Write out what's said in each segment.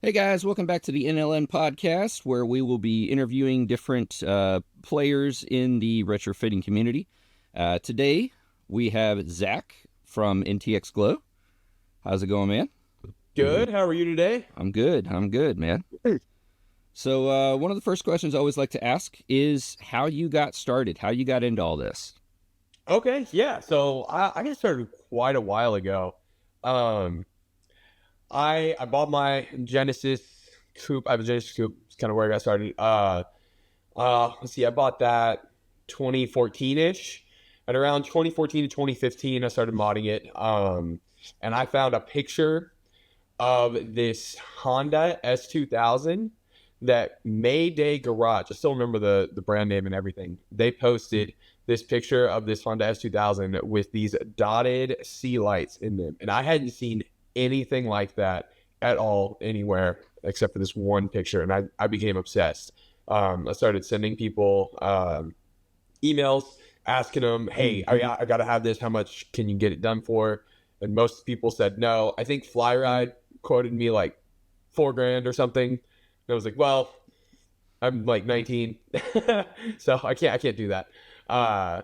Hey guys, welcome back to the NLN podcast, where we will be interviewing different players in the retrofitting community. Today we have Zach from NTX Glow. How's it going, man? Good. How are you today? I'm good. I'm good, man. So one of the first questions I always like to ask is how you got started, how you got into all this. Okay, yeah. So I got started quite a while ago. Um, I bought my Genesis coupe. I have a Genesis coupe. It's kind of where I got started. Let's see. I bought that 2014 ish. At around 2014 to 2015, I started modding it. And I found a picture of this Honda S2000 that Mayday Garage. I still remember the brand name and everything. They posted this picture of this Honda S2000 with these dotted sea lights in them. And I hadn't seen anything like that at all anywhere except for this one picture. And I became obsessed. I started sending people emails asking them, hey, I got to have this. How much can you get it done for? And most people said no. I think Flyride quoted me like $4,000 or something. And I was like, well, I'm like 19, so I can't do that.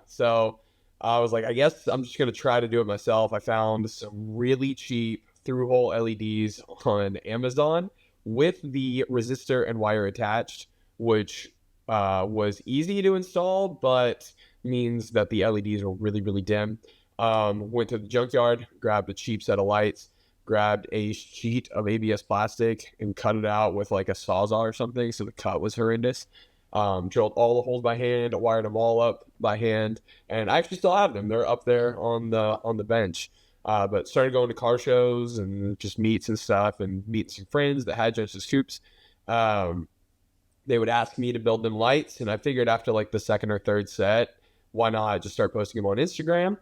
So I was like, I guess I'm just gonna try to do it myself. I found some really cheap through-hole LEDs on Amazon with the resistor and wire attached, which was easy to install, but means that the LEDs are really, really dim. Went to the junkyard, grabbed a cheap set of lights, grabbed a sheet of ABS plastic and cut it out with like a Sawzall or something. So the cut was horrendous. Drilled all the holes by hand, wired them all up by hand, and I actually still have them. They're up there on the bench. But started going to car shows and just meets and stuff, and meeting some friends that had Genesis coupes. They would ask me to build them lights, and I figured after like the second or third set, why not just start posting them on Instagram?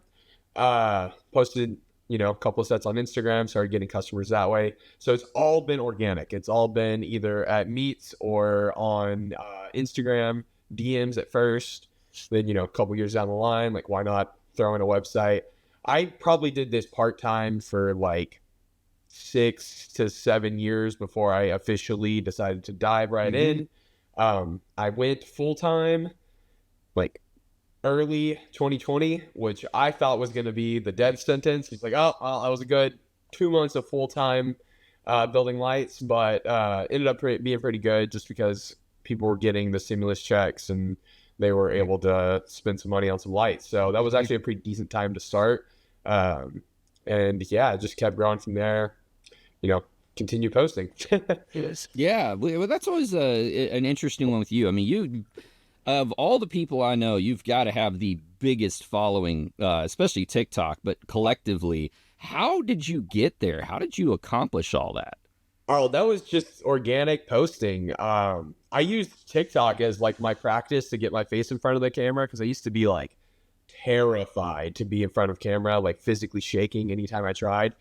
Posted a couple of sets on Instagram, started getting customers that way. So it's all been organic. It's all been either at meets or on Instagram DMs at first. Then, a couple years down the line, like, why not throw in a website? I probably did this part-time for like 6 to 7 years before I officially decided to dive right in. I went full-time like early 2020, which I thought was going to be the death sentence. It's like, oh, well, that was a good 2 months of full-time building lights, but ended up being pretty good just because people were getting the stimulus checks and they were able to spend some money on some lights. So that was actually a pretty decent time to start. And yeah, it just kept growing from there, continue posting. Yes. Yeah, well, that's always an interesting one with you. I mean, you of all the people I know, you've got to have the biggest following, especially TikTok, but collectively. How did you get there? How did you accomplish all that? Oh, that was just organic posting. I used TikTok as like my practice to get my face in front of the camera because I used to be like terrified to be in front of camera, like physically shaking anytime I tried.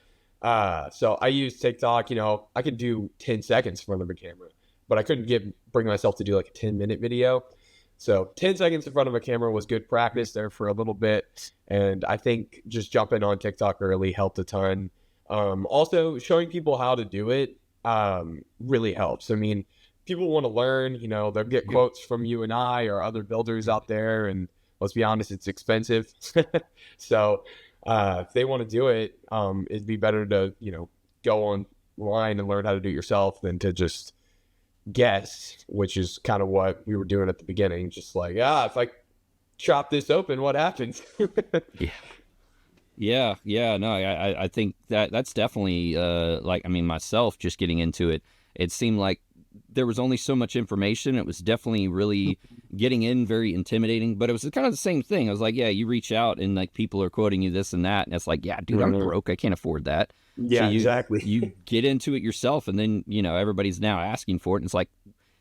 So I used TikTok. I could do 10 seconds in front of a camera, but I couldn't bring myself to do like a 10-minute video. So 10 seconds in front of a camera was good practice there for a little bit. And I think just jumping on TikTok early helped a ton. Also, showing people how to do it really helps. I mean, people want to learn, they'll get quotes from you and I or other builders out there. And let's be honest, it's expensive. So if they want to do it, it'd be better to, go online and learn how to do it yourself than to just guess, which is kind of what we were doing at the beginning. Just like, if I chop this open, what happens? Yeah. No, I think that's definitely like, I mean, myself just getting into it, it seemed like there was only so much information. It was definitely really getting in very intimidating, but it was kind of the same thing. I was like, yeah, you reach out and like people are quoting you this and that, and it's like, yeah, dude, I'm broke. I can't afford that. So Yeah, exactly. you get into it yourself, and then everybody's now asking for it, and it's like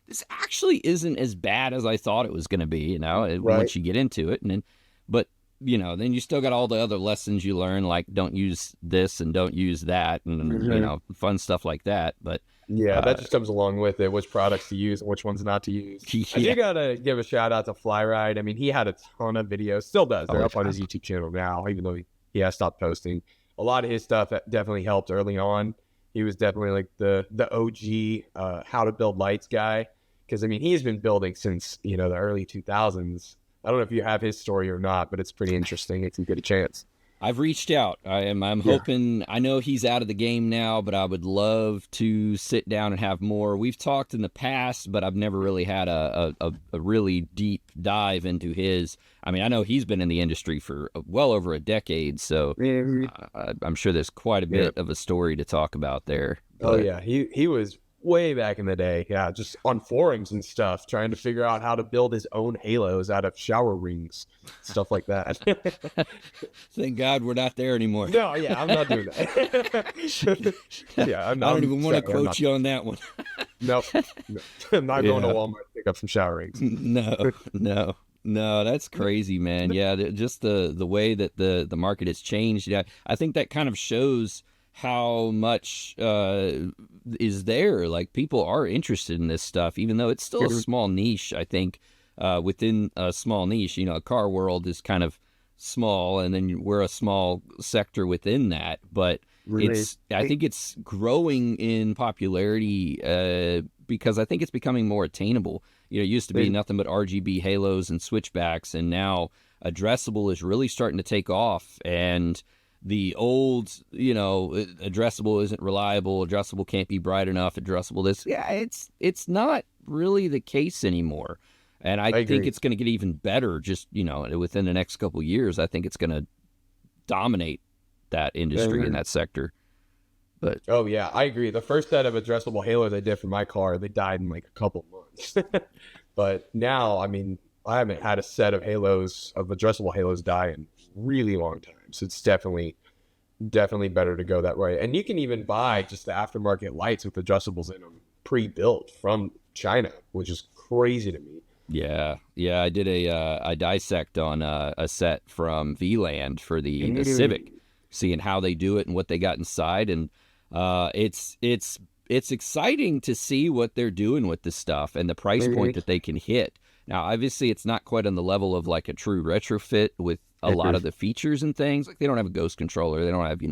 this actually isn't as bad as I thought it was going to be. Right. Once you get into it, and then but then you still got all the other lessons you learn, like don't use this and don't use that, and fun stuff like that. But Yeah, that just comes along with it, which products to use and which ones not to use. I yeah, do gotta give a shout out to Flyride. I mean, he had a ton of videos, still does. They're up on his YouTube channel now, even though he has stopped posting. A lot of his stuff definitely helped early on. He was definitely like the OG how to build lights guy. Because, I mean, he's been building since, the early 2000s. I don't know if you have his story or not, but it's pretty interesting if you get a chance. I've reached out. I'm hoping. I know he's out of the game now, but I would love to sit down and have more. We've talked in the past, but I've never really had a really deep dive into his. I mean, I know he's been in the industry for well over a decade, so I'm sure there's quite a bit of a story to talk about there. But... Oh yeah, he was way back in the day, just on forums and stuff, trying to figure out how to build his own halos out of shower rings, stuff like that. Thank God we're not there anymore. No, I'm not doing that. I don't even want to quote you on that one. Nope. I'm not going to Walmart to pick up some shower rings. No, that's crazy, man. Yeah, just the way that the market has changed. Yeah, I think that kind of shows how much is there. Like, people are interested in this stuff, even though it's still a small niche. I think within a small niche, a car world is kind of small, and then we're a small sector within that. But I think it's growing in popularity because I think it's becoming more attainable. It used to be nothing but RGB halos and switchbacks, and now addressable is really starting to take off. And the old, addressable isn't reliable, addressable can't be bright enough, addressable this. Yeah, it's not really the case anymore. And I think it's going to get even better just, within the next couple of years. I think it's going to dominate that industry in that sector. But oh, yeah, I agree. The first set of addressable halos I did for my car, they died in like a couple months. But now, I mean, I haven't had a set of addressable halos die in a really long time. So it's definitely better to go that way. And you can even buy just the aftermarket lights with adjustables in them pre-built from China, which is crazy to me. Yeah. I did I dissect on a set from VLand for the Civic, seeing how they do it and what they got inside. And it's exciting to see what they're doing with this stuff and the price point that they can hit. Now, obviously, it's not quite on the level of like a true retrofit with a lot of the features and things. Like, they don't have a ghost controller. They don't have,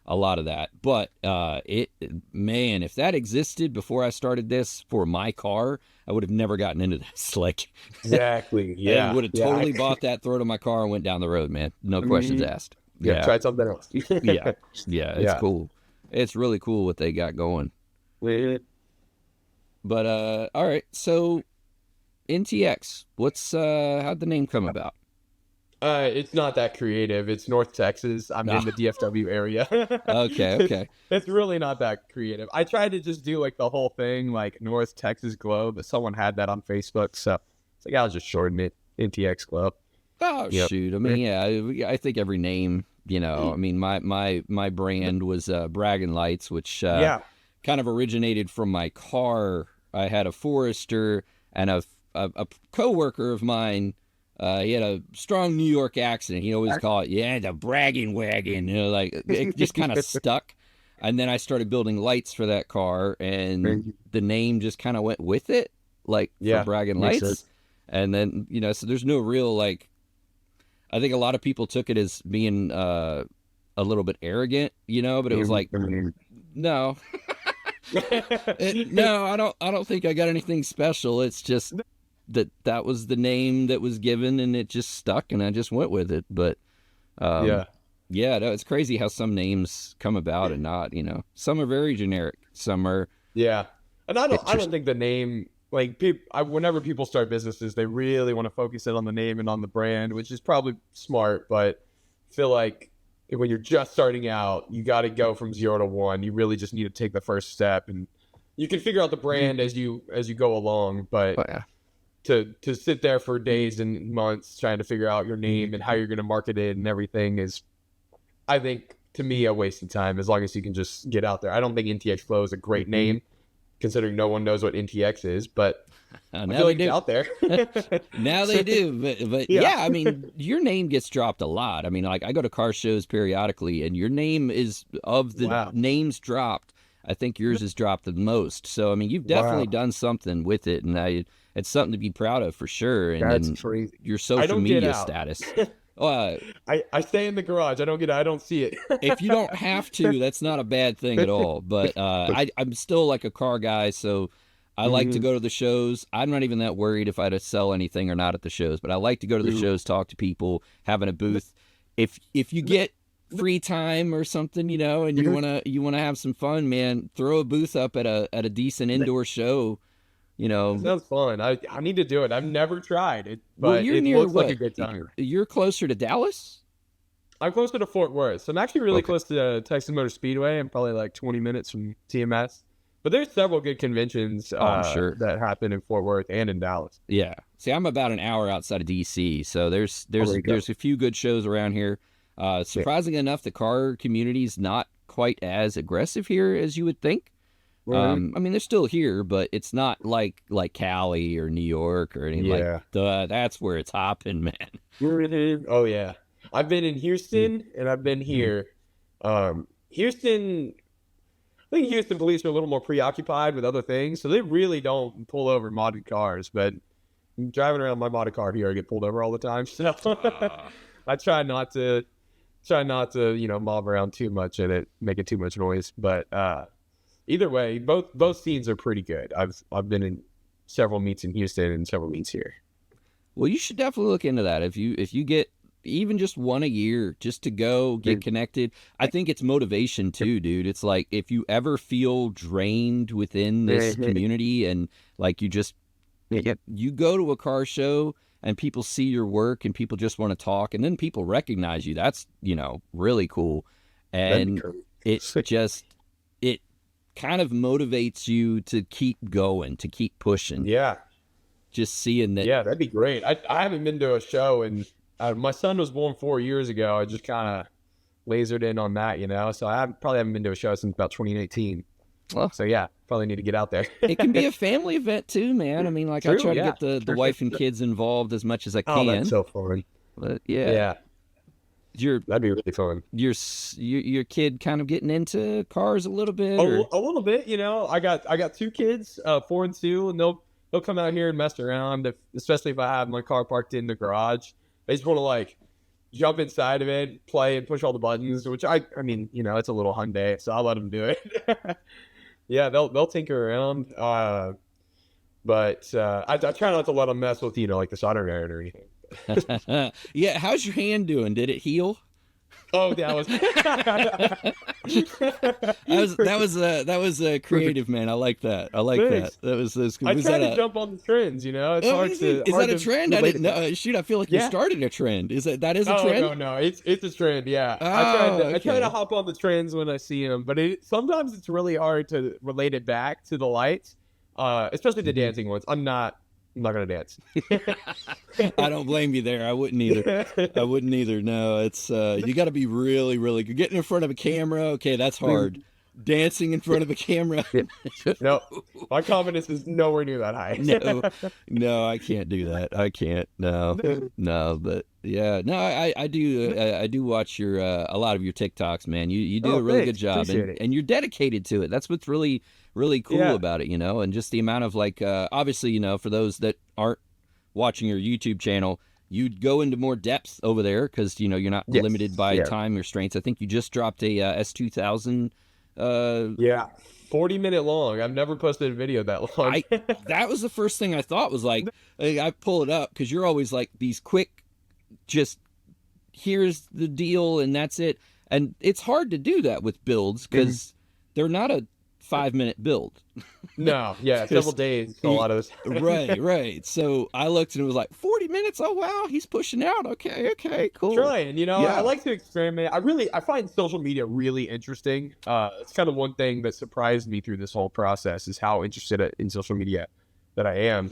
a lot of that. But if that existed before I started this for my car, I would have never gotten into this. Like, exactly. Yeah. I would have totally bought that, throw it in my car, and went down the road, man. No questions asked. Yeah. Tried something else. Yeah. It's cool. It's really cool what they got going. But all right, so NTX, how'd the name come about? It's not that creative. It's North Texas. I'm in the DFW area. Okay. It's really not that creative. I tried to just do like the whole thing, like North Texas Glow, but someone had that on Facebook, so it's like I'll just shorten it, NTX Glow. Oh, shoot. I mean, I think every name, I mean, my brand was Braggin' Lights, which kind of originated from my car. I had a Forester, and a coworker of mine, he had a strong New York accent. He always called it, the bragging wagon. Like, it just kind of stuck. And then I started building lights for that car, and the name just kind of went with it, like, for Bragging Lights. Sense. And then, so there's no real, like, I think a lot of people took it as being a little bit arrogant, but it was like, no. No, I don't think I got anything special. It's just that was the name that was given, and it just stuck, and I just went with it. But no, it's crazy how some names come about and not. Some are very generic, some are and I don't think the name, like, whenever people start businesses, they really want to focus it on the name and on the brand, which is probably smart, but I feel like when you're just starting out, you got to go from 0 to 1. You really just need to take the first step, and you can figure out the brand as you go along. But to sit there for days and months trying to figure out your name and how you're going to market it and everything is, I think, to me, a waste of time. As long as you can just get out there. I don't think NTX Glow is a great name, considering no one knows what NTX is, but I feel like it's out there. Now they do, but I mean, your name gets dropped a lot. I mean, like, I go to car shows periodically, and your name is, of the names dropped, I think yours is dropped the most. So, I mean, you've definitely done something with it, and it's something to be proud of for sure. And that's crazy. Your social media status. Uh, I stay in the garage. I don't see it. if you don't have to, that's not a bad thing at all. But I'm still like a car guy, so I like to Mhm. go to the shows. I'm not even that worried if I had to sell anything or not at the shows, but I like to go to the shows, talk to people, having a booth. If you get free time or something, and you wanna have some fun, man, throw a booth up at a decent indoor show. That sounds fun. I need to do it. I've never tried it, Well, but you're it near looks like a what? good time. You're closer to Dallas? I'm closer to Fort Worth, so I'm actually really Okay. close to Texas Motor Speedway. I'm probably like 20 minutes from TMS. But there's several good conventions Oh, I'm sure. that happen in Fort Worth and in Dallas. Yeah. See, I'm about an hour outside of DC, so there's Oh, there's there you go. there's a few good shows around here. Surprisingly enough, the car community's not quite as aggressive here as you would think. Mhm. I mean, they're still here, but it's not like Cali or New York or anything Yeah. that's where it's hopping, man. Mhm. Oh yeah. I've been in Houston and I've been Mhm. here. Houston, I think Houston police are a little more preoccupied with other things, so they really don't pull over modded cars. But driving around my modded car here, I get pulled over all the time. So Uh, I try not to mob around too much in it, make it too much noise. But either way, both scenes are pretty good. I've been in several meets in Houston and several meets here. well, you should definitely look into that. If you get even just one a year, just to go get connected. I think it's motivation too, dude. It's like if you ever feel drained within this community and like you go to a car show and people see your work and people just want to talk and then people recognize you. That's, really cool. That'd be And cool. it kind of motivates you to keep going, to keep pushing. Yeah. Just seeing that. Yeah, that'd be great. I haven't been to a show, and my son was born 4 years ago. I just kind of lasered in on that, So I probably haven't been to a show since about 2018. Well, So yeah, probably need to get out there. it can be a family event too, man. I mean, like I True, try to yeah. get the wife and kids involved as much as I Oh, can. that's so fun. But yeah, Yeah, your that'd be really fun. your kid kind of getting into cars a little bit, A, or a little bit, I got two kids, 4 and 2, and they'll come out here and mess around, especially if I have my car parked in the garage. They just want to like jump inside of it, play, and push all the buttons, which I mean, it's a little Hyundai, so I'll let them do it. Yeah, they'll tinker around, but I try not to let them mess with like the soldering iron or anything. yeah. How's your hand doing? Did it heal? Oh, that was That was creative, man. I like that. I like Thanks. that. That was I was try that to a jump on the trends. It's oh, hard is to. it? Is hard that a to trend? I relate didn't it. know. Shoot, I feel like you Yeah. started a trend. That is a Oh trend? no, it's a trend. Yeah, Oh, I try okay. to hop on the trends when I see them, but sometimes it's really hard to relate it back to the lights, especially the dancing ones. I'm not gonna dance. I don't blame you there. I wouldn't either. I wouldn't either. No, it's you got to be really, really good. Getting in front of a camera, okay, that's hard. Dancing in front of a camera, No, my confidence is nowhere near that high. no, I can't do that. I can't. No, but yeah, no, I do watch your a lot of your TikToks, man. You do Oh, a really good thanks. job, Appreciate it. and you're dedicated to it. That's what's really, really cool Yeah. about it, and just the amount of like, obviously, for those that aren't watching your YouTube channel, you'd go into more depth over there because you're not Yes. limited by Yeah. time restraints. I think you just dropped a S2000. Yeah, 40-minute long. I've never posted a video that long. That was the first thing I thought was like I pull it up because you're always like these quick, just here's the deal and that's it. And it's hard to do that with builds because they're not a 5-minute build. No, yeah, several days. A lot of this. right. So I looked and it was like 40 minutes. Oh wow, he's pushing out. Okay, cool. Trying, Yeah. I like to experiment. I find social media really interesting. It's kind of one thing that surprised me through this whole process is how interested in social media that I am.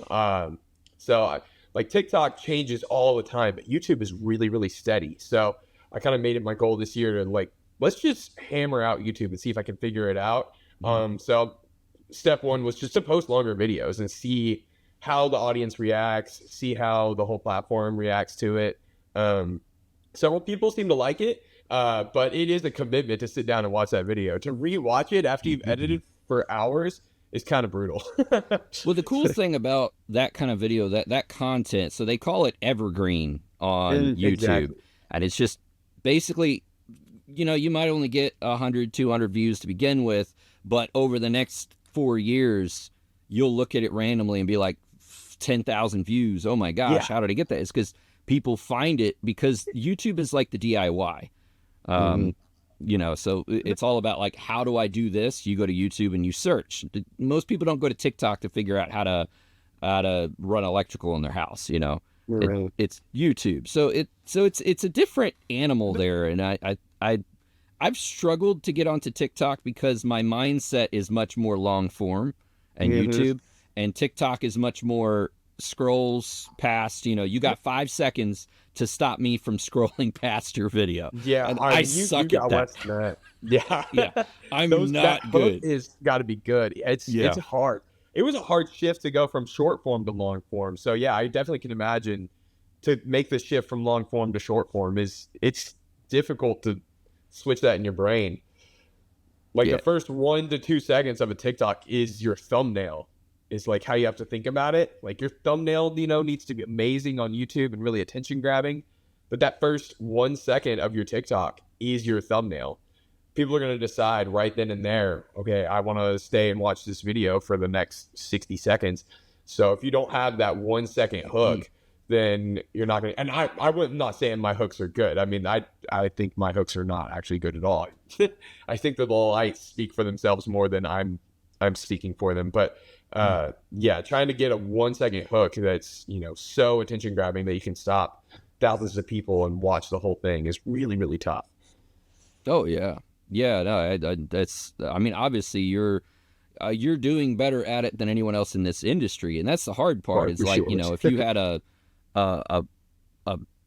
Like TikTok changes all the time, but YouTube is really, really steady. So I kind of made it my goal this year to let's just hammer out YouTube and see if I can figure it out. So step one was just to post longer videos and see how the audience reacts, see how the whole platform reacts to it. Several people seem to like it, but it is a commitment to sit down and watch that video. To rewatch it after you've edited for hours is kind of brutal. Well, the cool thing about that kind of video, that content, so they call it Evergreen on YouTube. Exactly. And it's just basically, you might only get 100, 200 views to begin with, but over the next 4 years, you'll look at it randomly and be like, 10,000 views. Oh my gosh, how did I get that? It's because people find it, because YouTube is like the DIY. So it's all about like, how do I do this? You go to YouTube and you search. Most people don't go to TikTok to figure out how to run electrical in their house. It's YouTube. So it's a different animal there. And I've struggled to get onto TikTok because my mindset is much more long form, and YouTube, and TikTok is much more scrolls past. You got 5 seconds to stop me from scrolling past your video. Yeah, and I suck at that. Yeah, I'm not good. It's got to be good. It's hard. It was a hard shift to go from short form to long form. So yeah, I definitely can imagine to make the shift from long form to short form it's difficult to switch that in your brain. Like the first 1 to 2 seconds of a TikTok is your thumbnail. Is like how you have to think about it. Like your thumbnail, needs to be amazing on YouTube and really attention grabbing. But that first 1 second of your TikTok is your thumbnail. People are going to decide right then and there, okay, I want to stay and watch this video for the next 60 seconds. So if you don't have that 1 second hook, then you're not going to, and I'm not saying my hooks are good. I mean, I think my hooks are not actually good at all. I think that the lights speak for themselves more than I'm speaking for them. But trying to get a 1 second hook that's, so attention grabbing that you can stop thousands of people and watch the whole thing is really, really tough. Oh yeah. Yeah, no, obviously you're doing better at it than anyone else in this industry, and that's the hard part. Is like, if you had a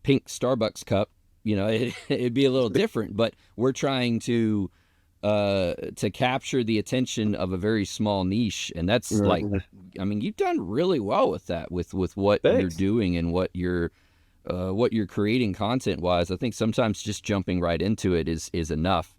pink Starbucks cup, it'd be a little different. But we're trying to capture the attention of a very small niche, and that's you've done really well with that, with what you're doing and what you're creating content wise. I think sometimes just jumping right into it is enough.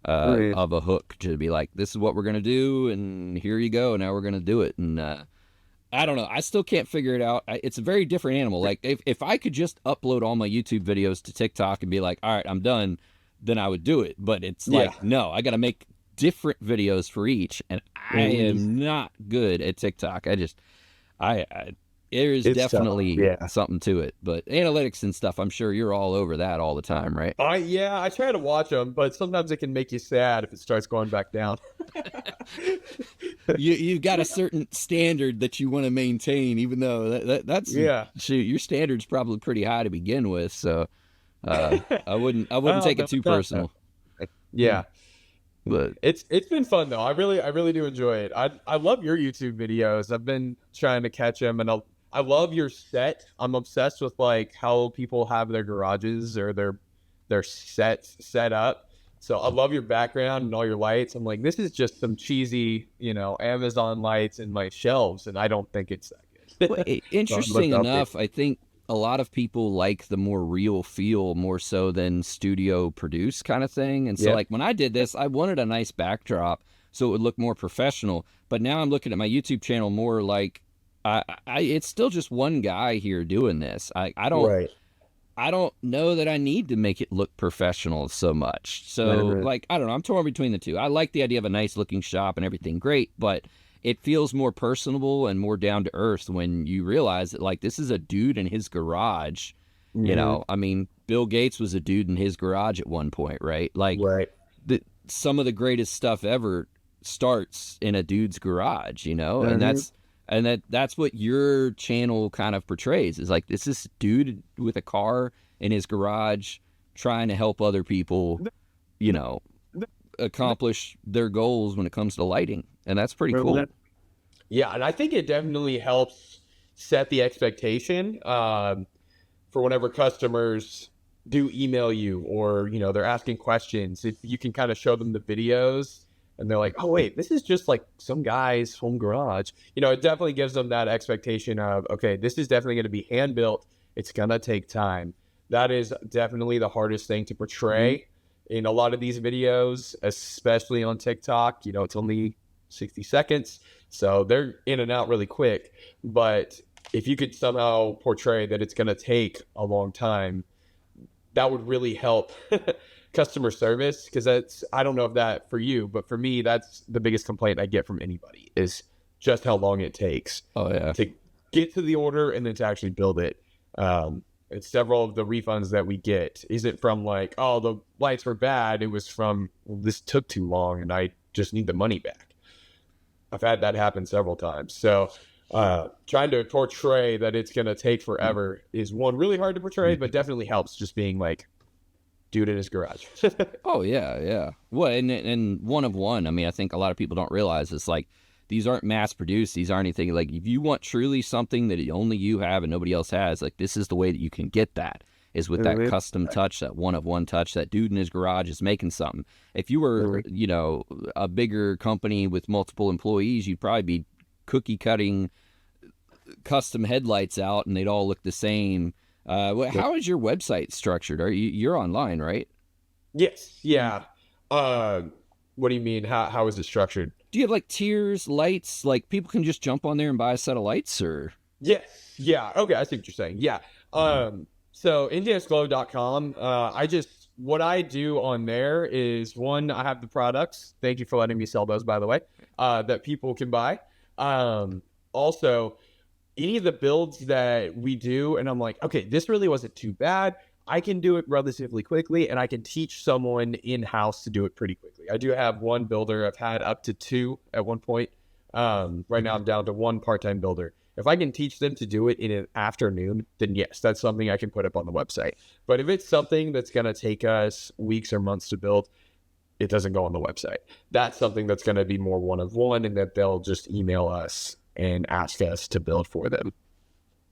Of a hook to be like, this is what we're going to do, and here you go, now we're going to do it. And I don't know, I still can't figure it out. It's a very different animal. Like if I could just upload all my YouTube videos to TikTok and be like, all right, I'm done, then I would do it. But it's like, no, I got to make different videos for each, and I am not good at TikTok. There's definitely something to it, but analytics and stuff, I'm sure you're all over that all the time, right? I try to watch them, but sometimes it can make you sad if it starts going back down. You've got a certain standard that you want to maintain, even though that's shoot, your standard's probably pretty high to begin with. So I wouldn't take it too personal. Yeah. But it's been fun though. I really do enjoy it. I love your YouTube videos. I've been trying to catch them, and I love your set. I'm obsessed with like how people have their garages or their sets set up. So I love your background and all your lights. I'm like, this is just some cheesy, Amazon lights in my shelves, and I don't think it's that good. Well, interesting enough, I think a lot of people like the more real feel more so than studio produced kind of thing. And so like when I did this, I wanted a nice backdrop so it would look more professional. But now I'm looking at my YouTube channel more like it's still just one guy here doing this. I don't know that I need to make it look professional so much. So like, I don't know, I'm torn between the two. I like the idea of a nice looking shop and everything great, but it feels more personable and more down to earth when you realize that like this is a dude in his garage. I mean, Bill Gates was a dude in his garage at one point, right? Like some of the greatest stuff ever starts in a dude's garage, and that's what your channel kind of portrays, is like this is dude with a car in his garage trying to help other people, accomplish their goals when it comes to lighting. And that's pretty cool. Yeah, and I think it definitely helps set the expectation for whenever customers do email you or, they're asking questions. If you can kind of show them the videos and they're like, oh, wait, this is just like some guy's home garage. It definitely gives them that expectation of, okay, this is definitely going to be hand-built. It's going to take time. That is definitely the hardest thing to portray in a lot of these videos, especially on TikTok. It's only 60 seconds, so they're in and out really quick. But if you could somehow portray that it's going to take a long time, that would really help customer service, because that's, I don't know if that for you, but for me, that's the biggest complaint I get from anybody is just how long it takes Oh yeah. to get to the order and then to actually build it. And several of the refunds that we get isn't from like, oh, the lights were bad. It was from, well, this took too long and I just need the money back. I've had that happen several times. So trying to portray that it's going to take forever is one, really hard to portray, but definitely helps just being like, dude in his garage. Oh yeah, yeah. Well, and one of one. I mean, I think a lot of people don't realize it's like these aren't mass produced. These aren't anything like if you want truly something that only you have and nobody else has, like this is the way that you can get that is with that custom touch, that one of one touch. That dude in his garage is making something. If you were, you know, a bigger company with multiple employees, you'd probably be cookie cutting custom headlights out and they'd all look the same. How is your website structured? You're online, right? Yes. Yeah. What do you mean? How is it structured? Do you have like tiers, lights? Like people can just jump on there and buy a set of lights, or? Yes. Yeah. Okay. I see what you're saying. Yeah. So NTXGlow.com, what I do on there is one, I have the products. Thank you for letting me sell those, by the way, that people can buy. Also, any of the builds that we do, and I'm like, okay, this really wasn't too bad. I can do it relatively quickly, and I can teach someone in-house to do it pretty quickly. I do have one builder. I've had up to two at one point. Right now I'm down to one part-time builder. If I can teach them to do it in an afternoon, then yes, that's something I can put up on the website. But if it's something that's going to take us weeks or months to build, it doesn't go on the website. That's something that's going to be more one-of-one, and that they'll just email us and ask us to build for them.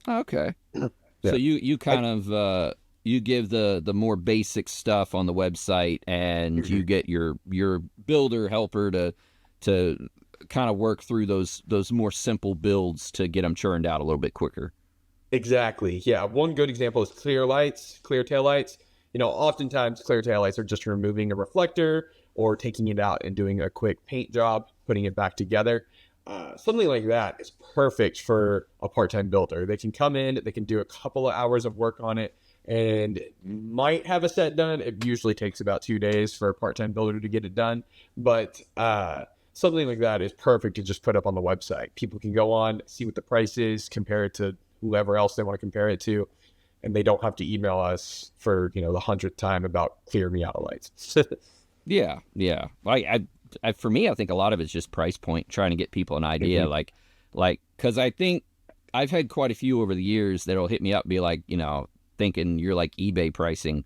Okay. Yeah. So you kind of you give the more basic stuff on the website, and you get your builder helper to kind of work through those more simple builds to get them churned out a little bit quicker. Exactly. Yeah. One good example is clear lights, clear taillights. You know, oftentimes clear taillights are just removing a reflector or taking it out and doing a quick paint job, putting it back together. Something like that is perfect for a part-time builder. They can come in, they can do a couple of hours of work on it, and might have a set done. It usually takes about 2 days for a part-time builder to get it done. But something like that is perfect to just put up on the website. People can go on, see what the price is, compare it to whoever else they want to compare it to, and they don't have to email us for, you know, the 100th time about clear me out lights. Yeah. I for me, I think a lot of it's just price point, trying to get people an idea. Like, because I think I've had quite a few over the years that'll hit me up and be like, you know, thinking you're like eBay pricing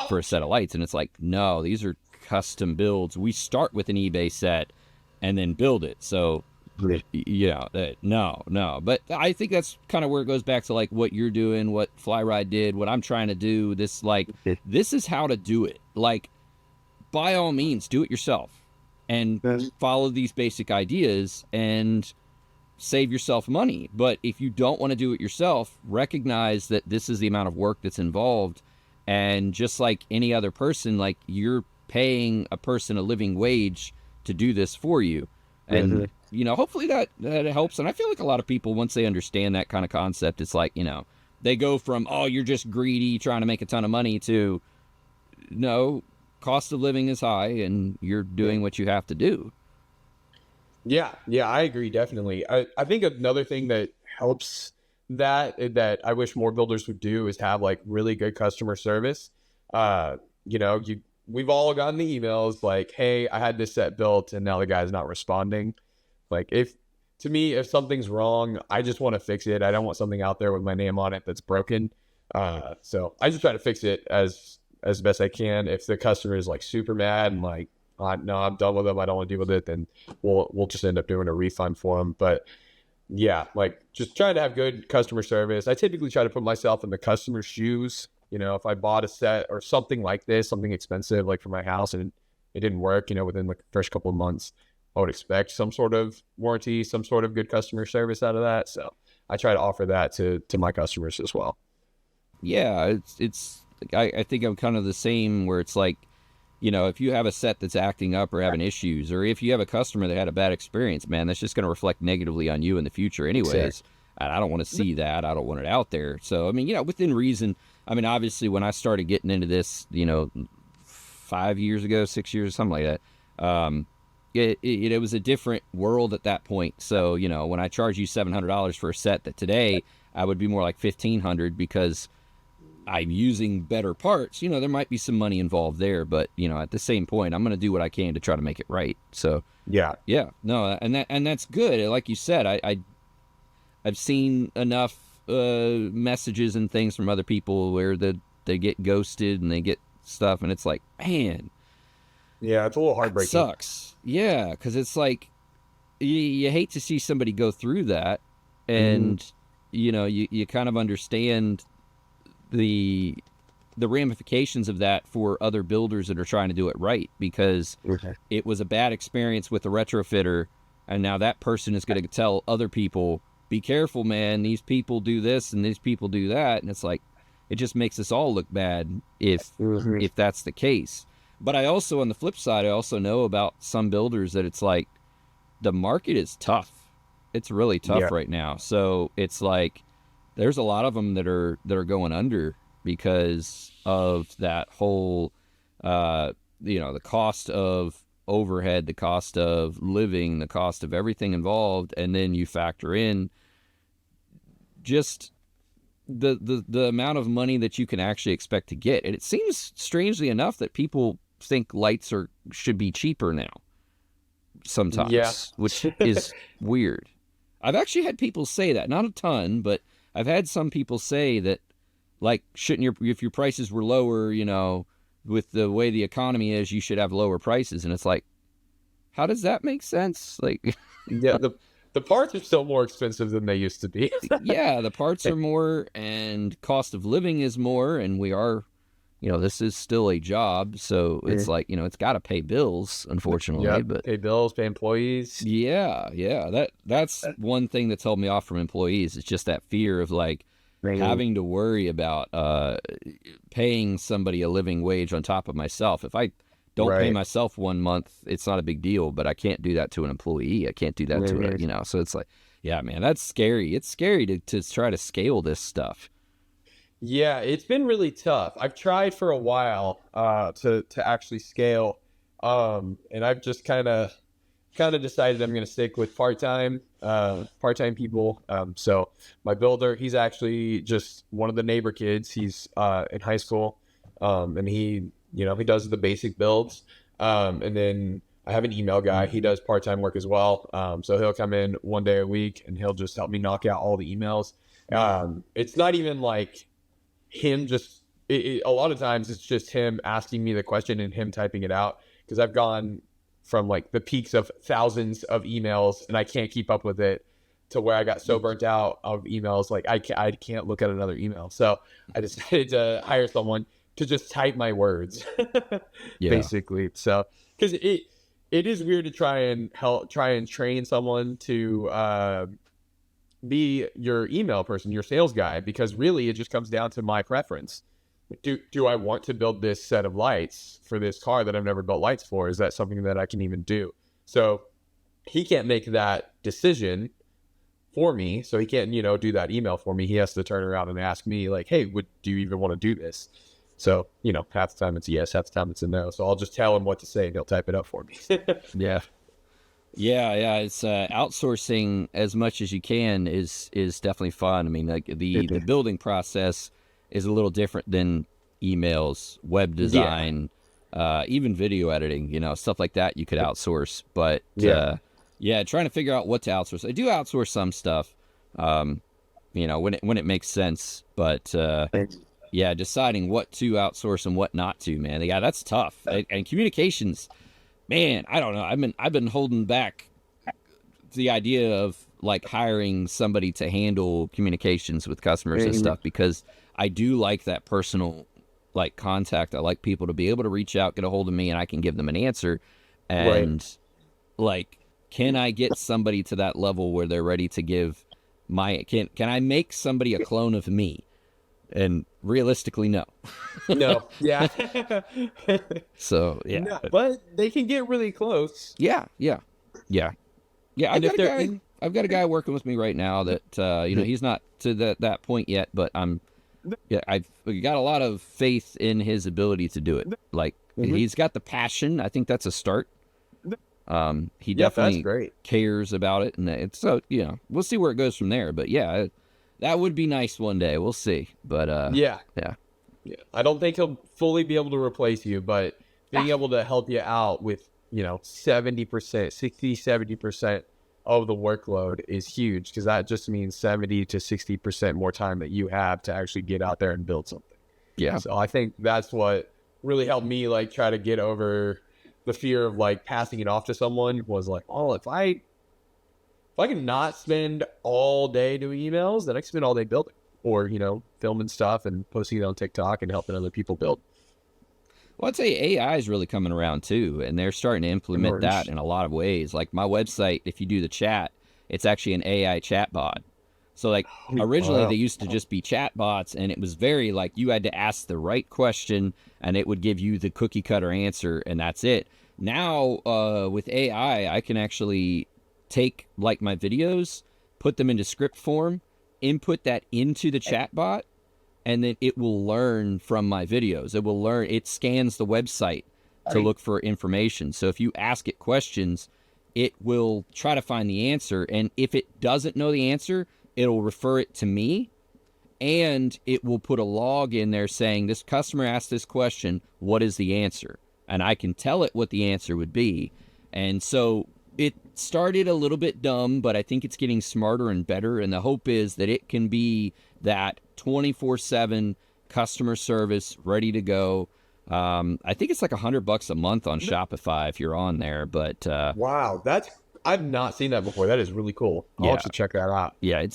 for a set of lights. And it's like, no, these are custom builds. We start with an eBay set and then build it. So, yeah, no. But I think that's kind of where it goes back to like what you're doing, what Flyride did, what I'm trying to do. This is how to do it. Like, by all means, do it yourself and follow these basic ideas and save yourself money. But if you don't want to do it yourself, recognize that this is the amount of work that's involved. And just like any other person, like you're paying a person a living wage to do this for you. And, you know, hopefully that helps. And I feel like a lot of people, once they understand that kind of concept, it's like, you know, they go from, oh, you're just greedy trying to make a ton of money to, no, cost of living is high and you're doing what you have to do. Yeah, I agree, definitely. I think another thing that helps that I wish more builders would do is have like really good customer service. You know, we've all gotten the emails like, hey, I had this set built and now the guy's not responding. Like, if something's wrong, I just want to fix it. I don't want something out there with my name on it that's broken. So I just try to fix it as best I can. If the customer is like super mad and like, no, I'm done with them, I don't want to deal with it, then we'll just end up doing a refund for them. But yeah, like just trying to have good customer service. I typically try to put myself in the customer's shoes. You know, if I bought a set or something like this, something expensive like for my house, and it didn't work, you know, within like the first couple of months, I would expect some sort of warranty, some sort of good customer service out of that. So I try to offer that to my customers as well. Yeah, I think I'm kind of the same, where it's like, you know, if you have a set that's acting up or having issues, or if you have a customer that had a bad experience, man, that's just going to reflect negatively on you in the future anyways. Exactly. And I don't want to see that. I don't want it out there. So, I mean, you know, within reason, I mean, obviously, when I started getting into this, 5 years ago, 6 years, something like that, it was a different world at that point. So, when I charge you $700 for a set, that today I would be more like $1,500 because I'm using better parts. There might be some money involved there, but at the same point, I'm going to do what I can to try to make it right. So Yeah. no, and that's good. Like you said, I've seen enough messages and things from other people where they get ghosted and they get stuff, and it's like, man, Yeah, it's a little that heartbreaking. sucks. Yeah, because it's like you hate to see somebody go through that, and you kind of understand the ramifications of that for other builders that are trying to do it right, because it was a bad experience with the retrofitter, and now that person is going to tell other people, be careful, man, these people do this and these people do that, and it's like, it just makes us all look bad if that's the case. But I also, on the flip side, I also know about some builders that it's like, the market is tough. It's really tough right now. So it's like, there's a lot of them that are going under because of that whole, the cost of overhead, the cost of living, the cost of everything involved, and then you factor in just the amount of money that you can actually expect to get. And it seems, strangely enough, that people think lights should be cheaper now sometimes, which is weird. I've actually had people say that, not a ton, but I've had some people say that, like, if your prices were lower, with the way the economy is, you should have lower prices. And it's like, how does that make sense? Like, Yeah, the parts are still more expensive than they used to be. yeah, the parts are more, and cost of living is more, and we are, this is still a job, so it's like, it's got to pay bills, unfortunately. But pay bills, pay employees. Yeah, that's one thing that's held me off from employees. It's just that fear of, like, having to worry about paying somebody a living wage on top of myself. If I don't pay myself 1 month, it's not a big deal, but I can't do that to an employee. I can't do that to so it's like, yeah, man, that's scary. It's scary to try to scale this stuff. Yeah, it's been really tough. I've tried for a while to actually scale, and I've just kind of decided I'm going to stick with part-time people. So my builder, he's actually just one of the neighbor kids. He's in high school, and he does the basic builds. And then I have an email guy. He does part-time work as well. So he'll come in 1 day a week and he'll just help me knock out all the emails. It's not even like him a lot of times it's just him asking me the question and him typing it out, because I've gone from like the peaks of thousands of emails and I can't keep up with it, to where I got so burnt out of emails, like I can't look at another email. So I decided to hire someone to just type my words, basically. So, because it is weird to try and train someone to be your email person, your sales guy, because really it just comes down to my preference. Do I want to build this set of lights for this car that I've never built lights for? Is that something that I can even do? So he can't make that decision for me. So he can't, do that email for me. He has to turn around and ask me, like, hey, do you even want to do this? So, half the time it's a yes, half the time it's a no. So I'll just tell him what to say and he'll type it up for me. Yeah. It's outsourcing as much as you can is definitely fun. I mean, like the building process is a little different than emails, web design, even video editing, stuff like that you could outsource. But trying to figure out what to outsource. I do outsource some stuff, when it makes sense. But deciding what to outsource and what not to, man. Yeah, that's tough. And communications, man, I don't know. I've been holding back the idea of like hiring somebody to handle communications with customers and stuff, because I do like that personal like contact. I like people to be able to reach out, get a hold of me, and I can give them an answer. And like, can I get somebody to that level where they're ready to give can I make somebody a clone of me? And realistically, no. No. Yeah. So yeah, no, but they can get really close. Yeah. I've got a guy working with me right now that he's not to that point yet, but I'm Yeah, I've got a lot of faith in his ability to do it. Like, he's got the passion. I think that's a start. He Yep, that's definitely great. cares about it, and it's so we'll see where it goes from there. But yeah, that would be nice one day. We'll see. But Yeah. yeah, Yeah. I don't think he'll fully be able to replace you, but being able to help you out with, 70%, 60, 70% of the workload is huge, because that just means 70 to 60% more time that you have to actually get out there and build something. yeah. So I think that's what really helped me like try to get over the fear of like passing it off to someone, was like, oh, if I can not spend all day doing emails, then I can spend all day building, or, filming stuff and posting it on TikTok and helping other people build. Well, I'd say AI is really coming around too, and they're starting to implement that in a lot of ways. Like my website, if you do the chat, it's actually an AI chatbot. So like originally Wow. they used to just be chatbots, and it was very like you had to ask the right question and it would give you the cookie cutter answer, and that's it. Now with AI, I can actually take like my videos, put them into script form, input that into the chatbot, and then it will learn from my videos. It scans the website to look for information. So if you ask it questions, it will try to find the answer. And if it doesn't know the answer, it'll refer it to me, and it will put a log in there saying this customer asked this question, what is the answer? And I can tell it what the answer would be. And so it started a little bit dumb, but I think it's getting smarter and better. And the hope is that it can be that 24/7 customer service ready to go. I think it's like $100 a month on Shopify if you're on there, but Wow, I've not seen that before. That is really cool. I'll yeah, have to check that out. yeah,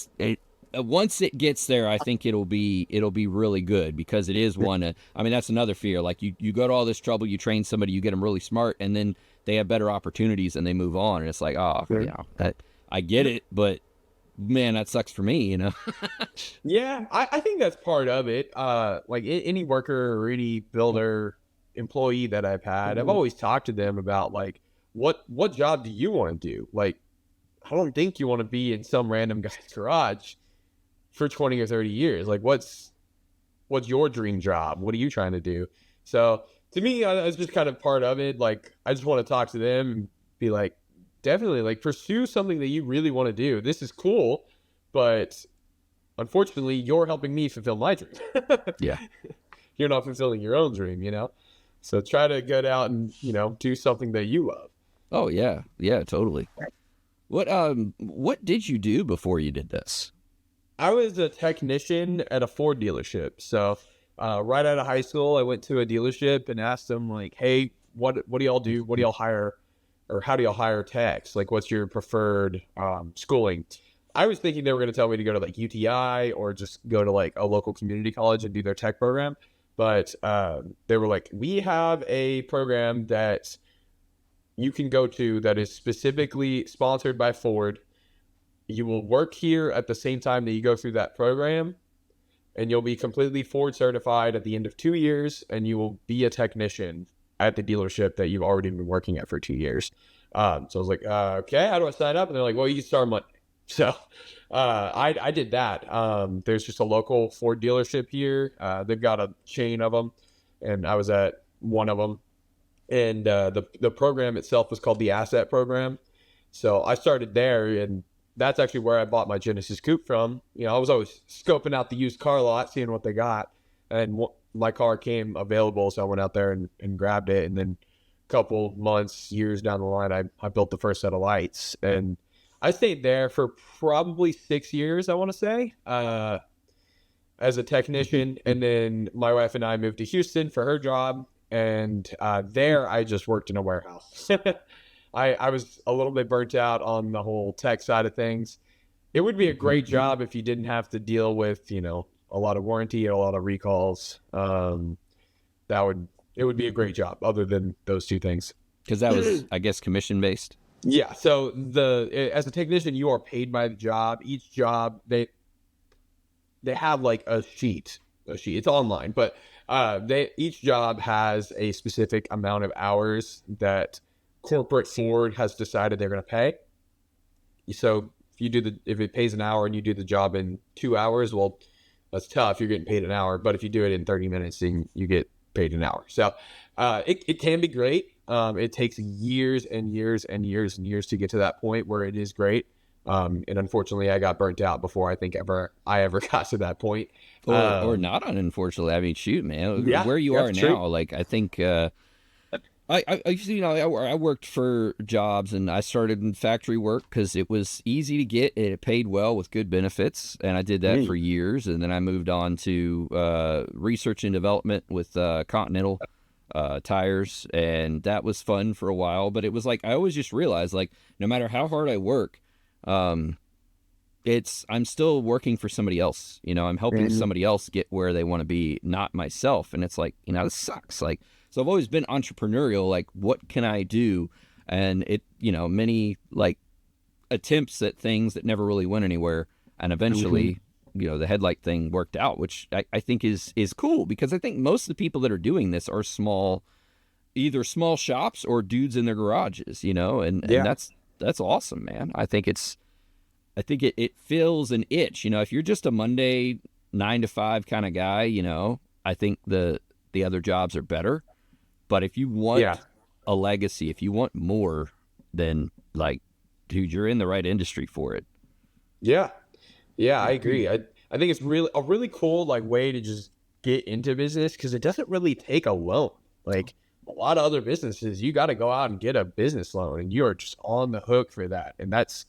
once it gets there, I think it'll be really good, because it is one. I mean, that's another fear. Like you go to all this trouble, you train somebody, you get them really smart, and then they have better opportunities and they move on, and it's like, oh, I get it, but man, that sucks for me, Yeah, I think that's part of it. Like any worker or any builder employee that I've had, I've always talked to them about like, what job do you want to do? Like, I don't think you want to be in some random guy's garage for 20 or 30 years. Like, what's your dream job? What are you trying to do? So to me, it's just kind of part of it. Like, I just want to talk to them and be like, definitely, like, pursue something that you really want to do. This is cool, but unfortunately, you're helping me fulfill my dream. Yeah. You're not fulfilling your own dream, So try to get out and, do something that you love. Oh yeah, yeah, totally. What did you do before you did this? I was a technician at a Ford dealership. So right out of high school, I went to a dealership and asked them, like, hey, what do y'all do? What do y'all hire? Or how do y'all hire techs? Like, what's your preferred schooling? I was thinking they were going to tell me to go to like UTI or just go to like a local community college and do their tech program. But they were like, we have a program that you can go to that is specifically sponsored by Ford. You will work here at the same time that you go through that program, and you'll be completely Ford certified at the end of 2 years, and you will be a technician at the dealership that you've already been working at for 2 years. So I was like, okay, how do I sign up? And they're like, well, you can start Monday. So I did that. There's just a local Ford dealership here. They've got a chain of them, and I was at one of them. And the program itself was called the Asset Program. So I started there, and that's actually where I bought my Genesis Coupe from. I was always scoping out the used car lot, seeing what they got. And my car came available, so I went out there and grabbed it. And then a couple months, years down the line, I built the first set of lights. And I stayed there for probably 6 years, I want to say, as a technician. And then my wife and I moved to Houston for her job. And there I just worked in a warehouse. I was a little bit burnt out on the whole tech side of things. It would be a great job if you didn't have to deal with, a lot of warranty and a lot of recalls. It would be a great job other than those two things. Because that was, I guess, commission based. Yeah. So as a technician, you are paid by the job. Each job, they have like a sheet. It's online, but each job has a specific amount of hours that corporate Ford has decided they're going to pay. So if it pays an hour and you do the job in 2 hours, well, that's tough. You're getting paid an hour. But if you do it in 30 minutes, then you get paid an hour. So it can be great. It takes years and years and years and years to get to that point where it is great. And unfortunately, I got burnt out before I ever got to that point. Or not, unfortunately. I mean, shoot, man, Yeah, where you yeah, are true. now, like, I think, I worked for jobs, and I started in factory work because it was easy to get. It paid well with good benefits, and I did that for years. And then I moved on to research and development with Continental tires, and that was fun for a while. But it was like I always just realized, like, no matter how hard I work, I'm still working for somebody else. I'm helping somebody else get where they want to be, not myself. And it's like, this sucks. Like, so I've always been entrepreneurial. Like, what can I do? And it, many like attempts at things that never really went anywhere. And eventually, the headlight thing worked out, which I think is cool, because I think most of the people that are doing this are either small shops or dudes in their garages, and that's awesome, man. I think it fills an itch. If you're just a Monday 9 to 5 kind of guy, I think the other jobs are better. But if you want a legacy, if you want more, then, like, dude, you're in the right industry for it. Yeah. Yeah, I agree. I think it's really a really cool, like, way to just get into business, because it doesn't really take a loan. Like, a lot of other businesses, you got to go out and get a business loan, and you're just on the hook for that. And that's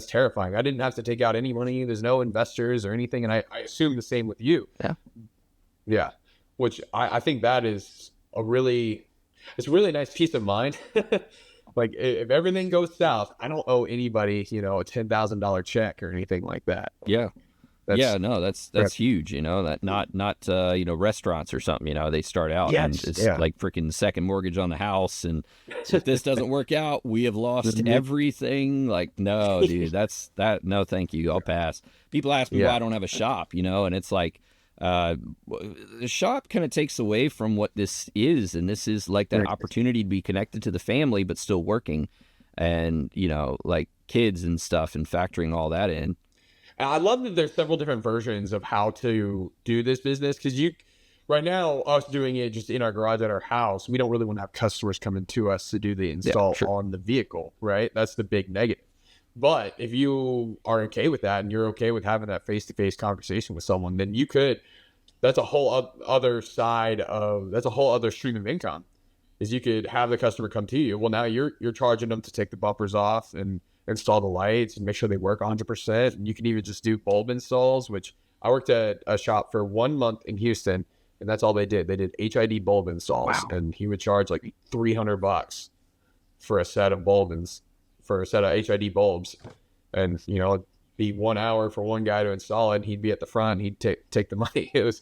terrifying. I didn't have to take out any money. There's no investors or anything. And I assume the same with you. Yeah. Yeah. Which I think that is it's a really nice peace of mind. Like, if everything goes south, I don't owe anybody, a $10,000 check or anything like that. Yeah. That's huge. That not restaurants or something, they start out and it's like freaking second mortgage on the house. And if this doesn't work out, we have lost everything. Like, no, dude, no, thank you. I'll pass. People ask me why I don't have a shop, and it's like, the shop kind of takes away from what this is. And this is like that opportunity to be connected to the family, but still working, and, like kids and stuff, and factoring all that in. I love that there's several different versions of how to do this business, because right now, us doing it just in our garage at our house, we don't really want to have customers coming to us to do the install on the vehicle, right? That's the big negative. But if you are okay with that, and you're okay with having that face-to-face conversation with someone, then that's a whole other stream of income, is you could have the customer come to you. Well, now you're charging them to take the bumpers off and install the lights and make sure they work 100%. And you can even just do bulb installs, which I worked at a shop for 1 month in Houston, and that's all they did. They did HID bulb installs. Wow. And he would charge like $300 for a set of HID bulbs. And, it'd be 1 hour for one guy to install it, and he'd be at the front, and he'd take the money. It was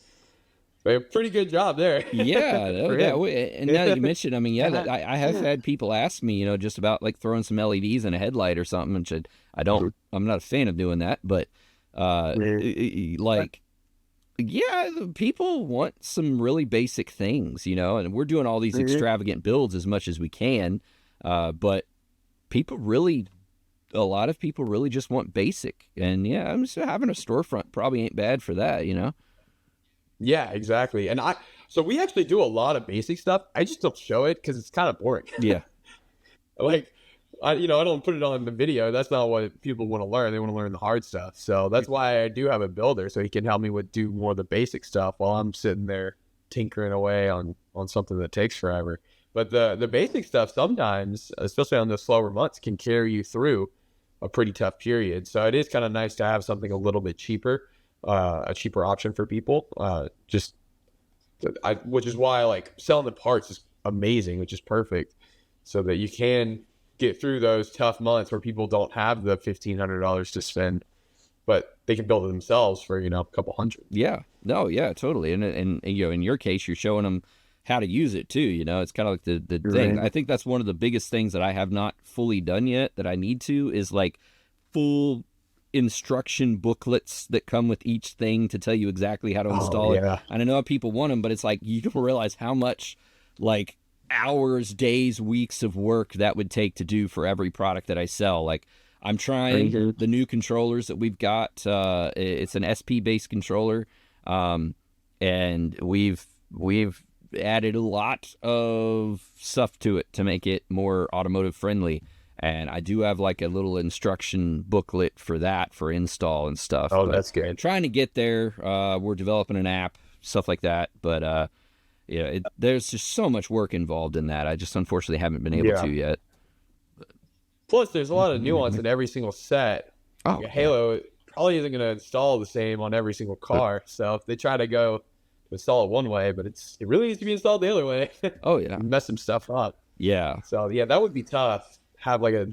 a pretty good job there. Yeah. And now that you mentioned, I mean, I have had people ask me, just about like throwing some LEDs in a headlight or something, and I'm not a fan of doing that, but people want some really basic things, and we're doing all these extravagant builds as much as we can. But a lot of people really just want basic, and I'm just having a storefront probably ain't bad for that, Yeah, exactly. And so we actually do a lot of basic stuff. I just don't show it because it's kind of boring. Yeah. Like, I don't put it on the video. That's not what people want to learn. They want to learn the hard stuff. So that's why I do have a builder, so he can help me do more of the basic stuff while I'm sitting there tinkering away on something that takes forever. But the basic stuff sometimes, especially on the slower months, can carry you through a pretty tough period. So it is kind of nice to have something a little bit cheaper, a cheaper option for people. Which is why, like, selling the parts is amazing, which is perfect, so that you can get through those tough months where people don't have the $1,500 to spend, but they can build it themselves for, a couple hundred. Yeah, no, yeah, totally. And in your case, you're showing them how to use it too. It's kind of like the thing. I think that's one of the biggest things that I have not fully done yet that I need to, is like full instruction booklets that come with each thing to tell you exactly how to install it. And I know people want them, but it's like, you don't realize how much, like, hours, days, weeks of work that would take to do for every product that I sell. Like, I'm trying the new controllers that we've got. It's an SP based controller. And we've added a lot of stuff to it to make it more automotive friendly. And I do have like a little instruction booklet for that, for install and stuff. Oh, but that's good. trying to get there. We're developing an app, stuff like that. But there's just so much work involved in that. I just unfortunately haven't been able to yet. Plus, there's a lot of nuance in every single set. Oh, Like a Halo probably isn't going to install the same on every single car. So if they try to go install it one way, but it really needs to be installed the other way. Oh, yeah. Mess some stuff up. Yeah. So, yeah, that would be tough. Have like a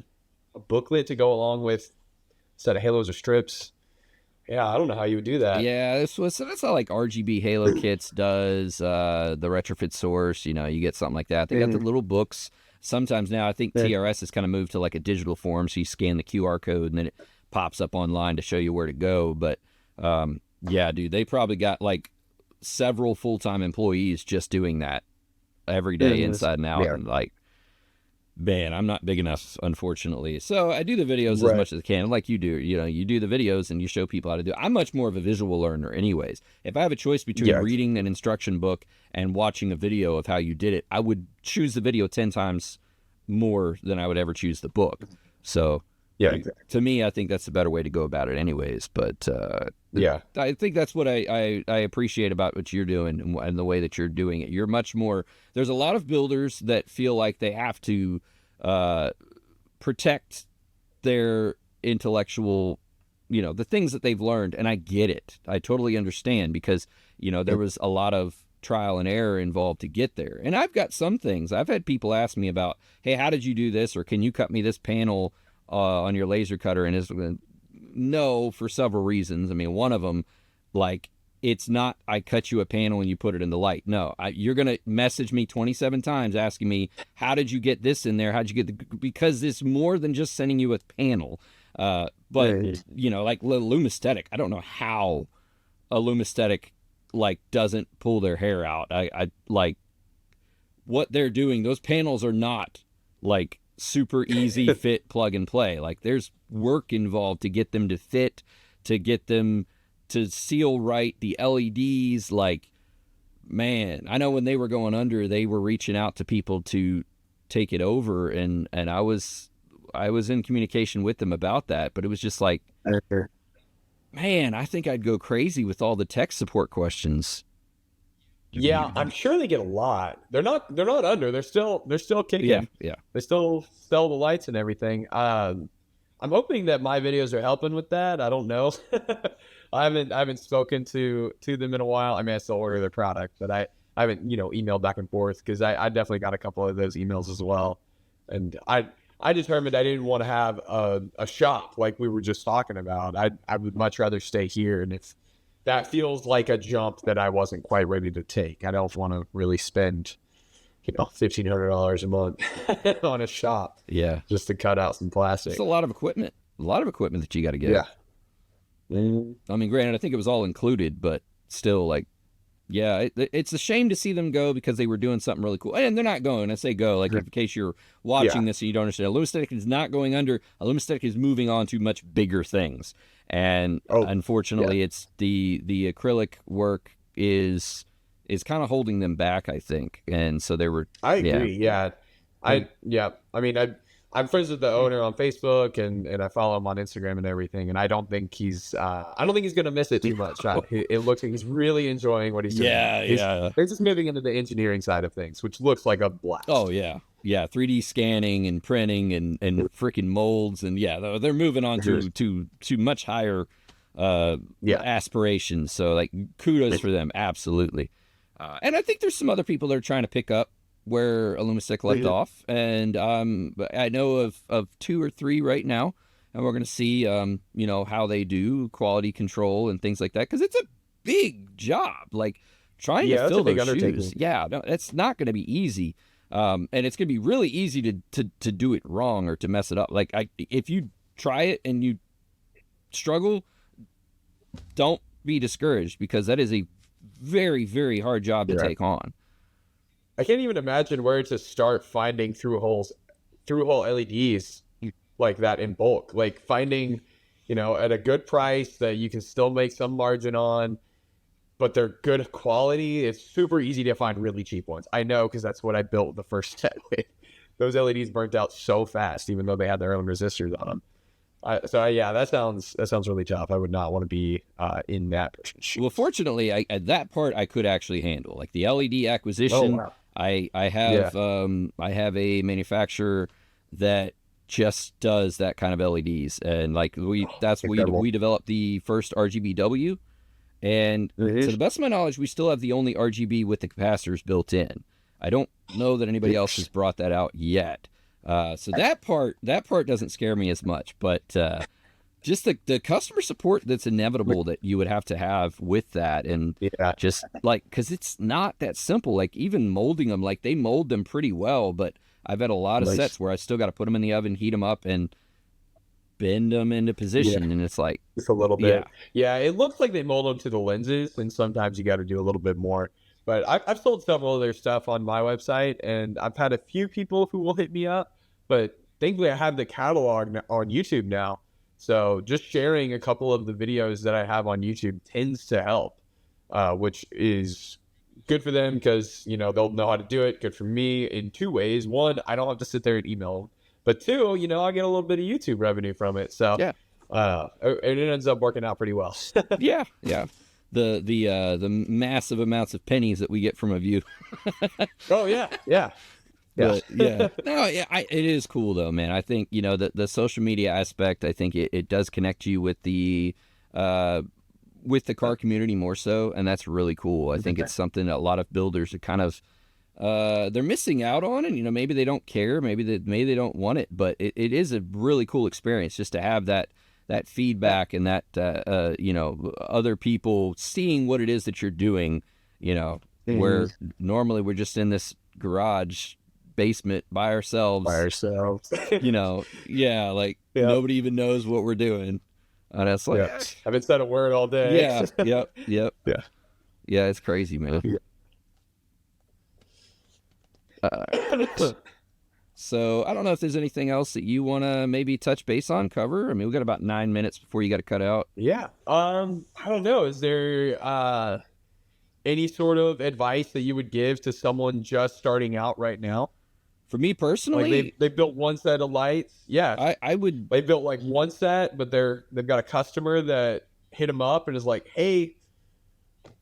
booklet to go along with a set of halos or strips. Yeah, I don't know how you would do that. Yeah, that's how like RGB Halo kits does, the retrofit source, you get something like that. They got the little books. Sometimes now I think TRS has kind of moved to like a digital form, so you scan the QR code and then it pops up online to show you where to go. But yeah, dude, they probably got like several full-time employees just doing that every day inside and out. And like, man, I'm not big enough, unfortunately. So I do the videos as much as I can, like you do. You do the videos and you show people how to do it. I'm much more of a visual learner anyways. If I have a choice between reading an instruction book and watching a video of how you did it, I would choose the video 10 times more than I would ever choose the book. So to me, I think that's the better way to go about it anyways. But I think that's what I appreciate about what you're doing and the way that you're doing it. You're much more, there's a lot of builders that feel like they have to protect their intellectual, the things that they've learned. And I get it. I totally understand because, there was a lot of trial and error involved to get there. And I've got some things. I've had people ask me about, hey, how did you do this? Or can you cut me this panel on your laser cutter? And no, for several reasons. I mean, one of them, like, it's not I cut you a panel and you put it in the light. No, you're going to message me 27 times asking me, how did you get this in there? How'd you get because it's more than just sending you a panel. But, like Lumisthetic, I don't know how a Lumisthetic, like, doesn't pull their hair out. I like what they're doing. Those panels are not, like, super easy fit, plug and play. Like, there's work involved to get them to fit, to get them to seal right, the LEDs. Like, man, I know when they were going under, they were reaching out to people to take it over, and I was in communication with them about that, but it was just like, man, I think I'd go crazy with all the tech support questions. Yeah, I'm sure they get a lot. They're not under. They're still kicking. Yeah. They still sell the lights and everything. I'm hoping that my videos are helping with that. I don't know. I haven't spoken to them in a while. I mean, I still order their product, but I haven't, emailed back and forth because I definitely got a couple of those emails as well. And I determined I didn't want to have a shop like we were just talking about. I would much rather stay here. And if that feels like a jump that I wasn't quite ready to take, I don't want to really spend, $1,500 a month on a shop. Yeah. Just to cut out some plastic. It's a lot of equipment that you got to get. Yeah. I mean, granted, I think it was all included, but still, like, yeah, it's a shame to see them go because they were doing something really cool. And they're not going. I say go, like, in case you're watching this and you don't understand. Alumic is not going under. Alumic is moving on to much bigger things. And unfortunately, it's the acrylic work is kind of holding them back, I think. And so they were. I agree. Yeah. I mean, I'm friends with the owner on Facebook and I follow him on Instagram and everything. And I don't think he's going to miss it too much. It looks like he's really enjoying what he's doing. Yeah. They're just moving into the engineering side of things, which looks like a blast. Oh, yeah. Yeah. 3D scanning and printing and freaking molds. And yeah, they're moving on to much higher aspirations. So, like, kudos for them. Absolutely. And I think there's some other people that are trying to pick up where Alumic left off, and I know of 2 or 3 right now, and we're going to see how they do quality control and things like that, because it's a big job, like trying to fill those shoes. Yeah, no, it's not going to be easy, and it's going to be really easy to do it wrong or to mess it up. Like, if you try it and you struggle, don't be discouraged, because that is a very, very hard job to take on. I can't even imagine where to start finding through-hole LEDs like that in bulk. Like, finding, at a good price that you can still make some margin on. but they're good quality. It's super easy to find really cheap ones. I know, because that's what I built the first set with. Those LEDs burnt out so fast, even though they had their own resistors on them. Yeah, that sounds really tough. I would not want to be in that person's shoes. Well, fortunately, at that part I could actually handle, like the LED acquisition. Oh, wow. I have I have a manufacturer that just does that kind of LEDs, and like we developed the first RGBW, and to the best of my knowledge, we still have the only RGB with the capacitors built in. I don't know that anybody else has brought that out yet. So that part doesn't scare me as much, but just the customer support that's inevitable that you would have to have with that, and just like, because it's not that simple. Like even molding them, like they mold them pretty well, but I've had a lot of sets where I still got to put them in the oven, heat them up, and bend them into position, and it's like just a little bit. Yeah, it looks like they mold them to the lenses, and sometimes you got to do a little bit more. But I've sold several of their stuff on my website, and I've had a few people who will hit me up. But thankfully, I have the catalog on YouTube now. So just sharing a couple of the videos that I have on YouTube tends to help, which is good for them because, you know, they'll know how to do it. Good for me in two ways. One, I don't have to sit there and email them. But two, you know, I get a little bit of YouTube revenue from it. So yeah, it ends up working out pretty well. yeah. The massive amounts of pennies that we get from a view. Oh yeah. No, yeah, it is cool though, man. I think, you know, the social media aspect, I think it does connect you with the car community more so, and that's really cool. I think it's something that a lot of builders are kind of they're missing out on, and you know, maybe they don't care, maybe they don't want it, but it is a really cool experience just to have that feedback and that you know, other people seeing what it is that you're doing, you know, where normally we're just in this garage basement by ourselves, you know. Nobody even knows what we're doing, and it's like I haven't said a word all day. Yep. Yeah, it's crazy, man. So I don't know if there's anything else that you want to maybe touch base on, cover. I mean, we got about 9 minutes before you got to cut out. I don't know, is there any sort of advice that you would give to someone just starting out right now? For me personally, like they built one set of lights. Yeah, I would. They built like one set, but they've got a customer that hit them up and is like, "Hey,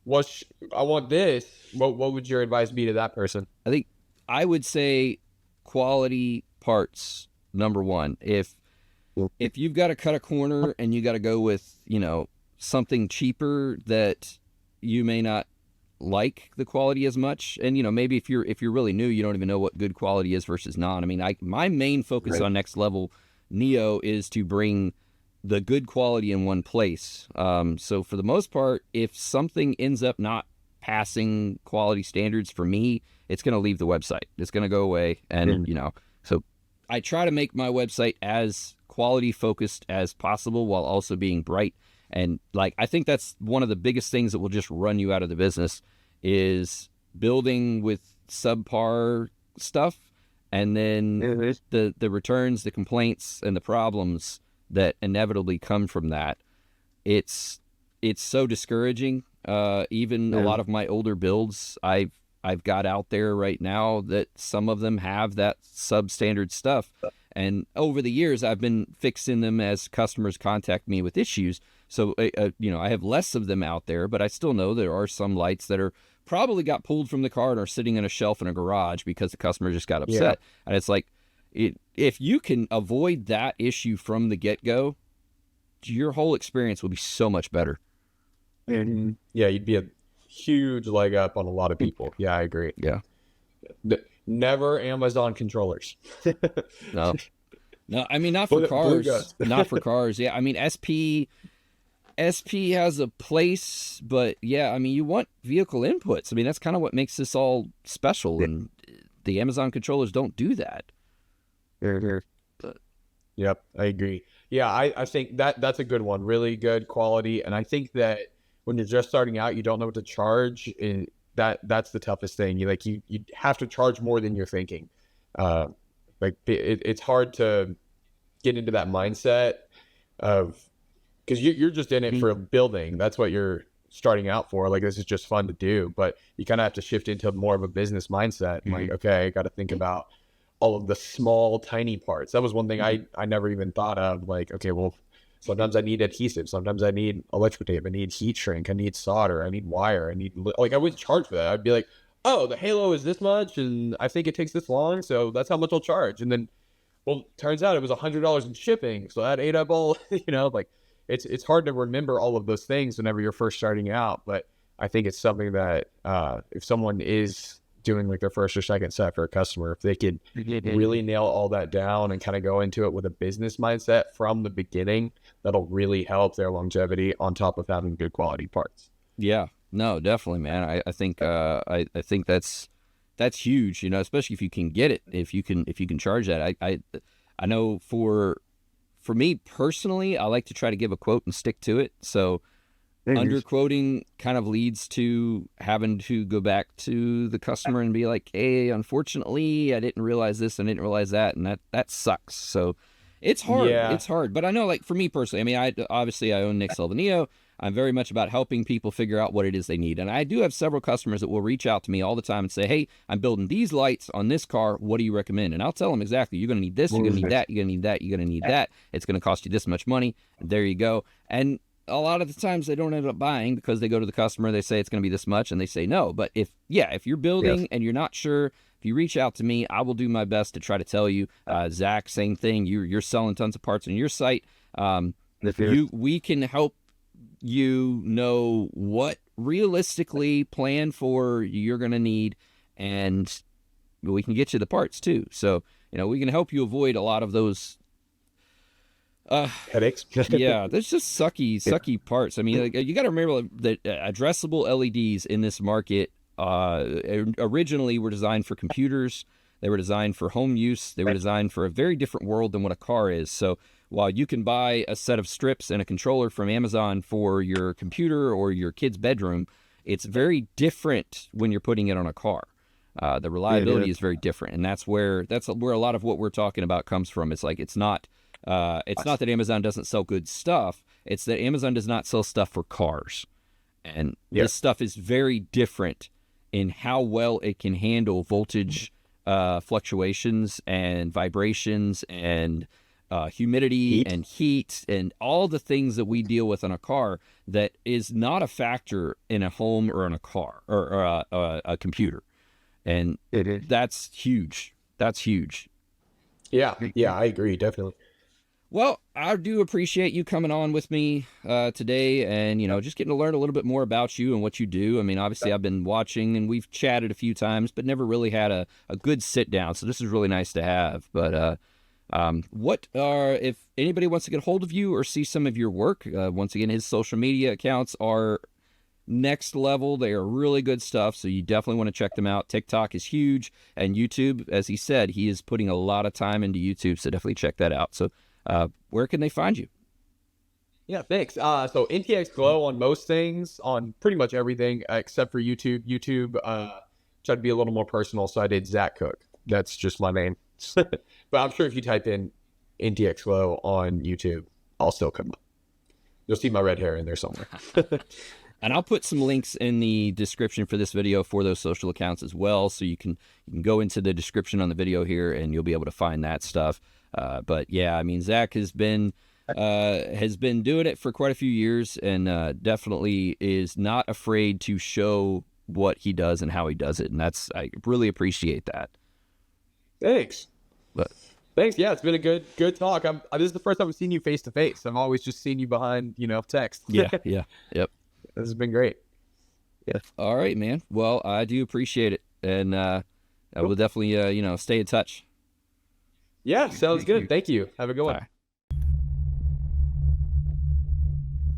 I want this." What would your advice be to that person? I think I would say quality parts, number one. If you've got to cut a corner and you got to go with, you know, something cheaper that you may not like the quality as much, and you know, maybe if you're really new, you don't even know what good quality is versus non. I mean, my main focus on Next Level Neo is to bring the good quality in one place. So for the most part, if something ends up not passing quality standards for me, it's going to leave the website. It's going to go away, and you know, so I try to make my website as quality focused as possible while also being bright. And like, I think that's one of the biggest things that will just run you out of the business, is building with subpar stuff, and then the returns, the complaints, and the problems that inevitably come from that. It's so discouraging. Even a lot of my older builds, I've got out there right now that some of them have that substandard stuff. And over the years, I've been fixing them as customers contact me with issues. So, you know, I have less of them out there, but I still know there are some lights that are probably got pulled from the car and are sitting on a shelf in a garage because the customer just got upset. And it's like, if you can avoid that issue from the get-go, your whole experience will be so much better. And you'd be a huge leg up on a lot of people. Yeah, I agree. Yeah. Never Amazon controllers. No, I mean, not for cars. Not for cars. Yeah, I mean, SP has a place, but yeah, I mean, you want vehicle inputs. I mean, that's kind of what makes this all special, and the Amazon controllers don't do that. Yep, I agree. Yeah, I think that's a good one. Really good quality, and I think that when you're just starting out, you don't know what to charge. That's the toughest thing. You have to charge more than you're thinking. It's hard to get into that mindset of, because you're just in it for building. That's what you're starting out for. Like, this is just fun to do, but you kind of have to shift into more of a business mindset. Like, okay, I got to think about all of the small, tiny parts. That was one thing I never even thought of. Like, okay, well, sometimes I need adhesive. Sometimes I need electrical tape. I need heat shrink. I need solder. I need wire. I need, like, I wouldn't charge for that. I'd be like, oh, the halo is this much, and I think it takes this long, so that's how much I'll charge. And then, well, turns out it was $100 in shipping, so that ate up all, like, it's hard to remember all of those things whenever you're first starting out. But I think it's something that if someone is doing like their first or second set for a customer, if they could really nail all that down and kind of go into it with a business mindset from the beginning, that'll really help their longevity on top of having good quality parts. Yeah, no, definitely, man. I think I think that's huge, especially if you can get it, if you can charge that. I know for me personally, I like to try to give a quote and stick to it. So underquoting kind of leads to having to go back to the customer and be like, hey, unfortunately, I didn't realize this and didn't realize that, and that sucks. So it's hard. Yeah. It's hard. But I know, like, for me personally, I mean, I own Nick Silvaneo. I'm very much about helping people figure out what it is they need. And I do have several customers that will reach out to me all the time and say, hey, I'm building these lights on this car. What do you recommend? And I'll tell them exactly, you're going to need this, you're going to need that, you're going to need that, you're going to need that. It's going to cost you this much money. There you go. And a lot of the times they don't end up buying because they go to the customer, they say it's going to be this much, and they say no. But if you're building and you're not sure, if you reach out to me, I will do my best to try to tell you. Zach, same thing. You're selling tons of parts on your site. We can help you know what realistically plan for you're going to need, and we can get you the parts too. So, we can help you avoid a lot of those headaches. Yeah, there's just sucky parts. I mean, like, you got to remember that addressable LEDs in this market originally were designed for computers. They were designed for home use. They were designed for a very different world than what a car is. So while you can buy a set of strips and a controller from Amazon for your computer or your kid's bedroom, it's very different when you're putting it on a car. The reliability is very different, and that's where a lot of what we're talking about comes from. It's like it's not that Amazon doesn't sell good stuff. It's that Amazon does not sell stuff for cars, and this stuff is very different in how well it can handle voltage fluctuations and vibrations and humidity and heat and all the things that we deal with on a car that is not a factor in a home or in a car or a computer. And that's huge. That's huge. Yeah, I agree, definitely. Well, I do appreciate you coming on with me today and, just getting to learn a little bit more about you and what you do. I mean, obviously, I've been watching and we've chatted a few times, but never really had a good sit down. So this is really nice to have. But if anybody wants to get a hold of you or see some of your work, once again, his social media accounts are next level. They are really good stuff. So you definitely want to check them out. TikTok is huge. And YouTube, as he said, he is putting a lot of time into YouTube. So definitely check that out. So where can they find you? Yeah, thanks. So NTX Glow on most things, on pretty much everything except for YouTube. YouTube tried to be a little more personal, so I did Zach Cook. That's just my name. But I'm sure if you type in NTX Glow on YouTube, I'll still come up. You'll see my red hair in there somewhere. And I'll put some links in the description for this video for those social accounts as well, so you can go into the description on the video here and you'll be able to find that stuff. But yeah, I mean, Zach has been doing it for quite a few years and definitely is not afraid to show what he does and how he does it. And I really appreciate that. Thanks. Thanks. Yeah, it's been a good talk. This is the first time I've seen you face to face. I've always just seen you behind, text. Yep. This has been great. Yeah. All right, man. Well, I do appreciate it. And I will definitely, stay in touch. Yeah, sounds good. Thank you. Have a good one.